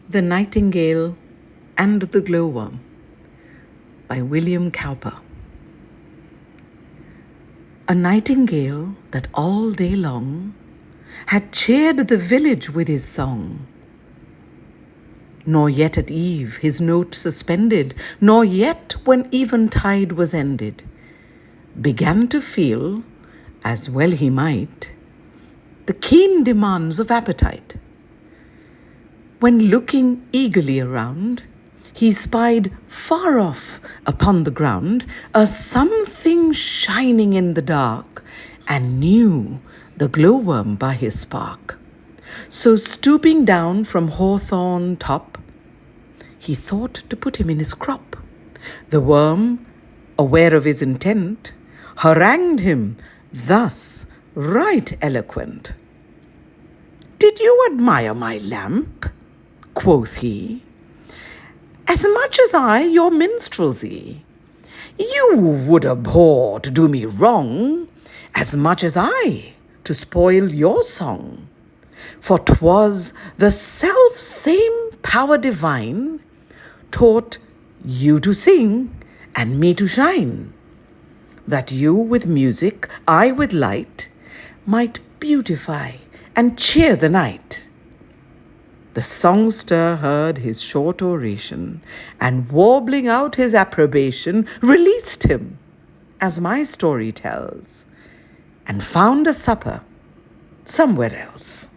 The Nightingale and the Glowworm by William Cowper. A nightingale that all day long had cheered the village with his song, nor yet at eve his note suspended, nor yet when eventide was ended, began to feel, as well he might, the keen demands of appetite. When looking eagerly around, he spied far off upon the ground a something shining in the dark, and knew the glowworm by his spark. So stooping down from hawthorn top, he thought to put him in his crop. The worm, aware of his intent, harangued him thus right eloquent. "Did you admire my lamp?" quoth he, "as much as I your minstrelsy? You would abhor to do me wrong, as much as I to spoil your song. For 'twas the self-same power divine taught you to sing and me to shine, that you with music, I with light, might beautify and cheer the night." The songster heard his short oration, and warbling out his approbation, released him, as my story tells, and found a supper somewhere else.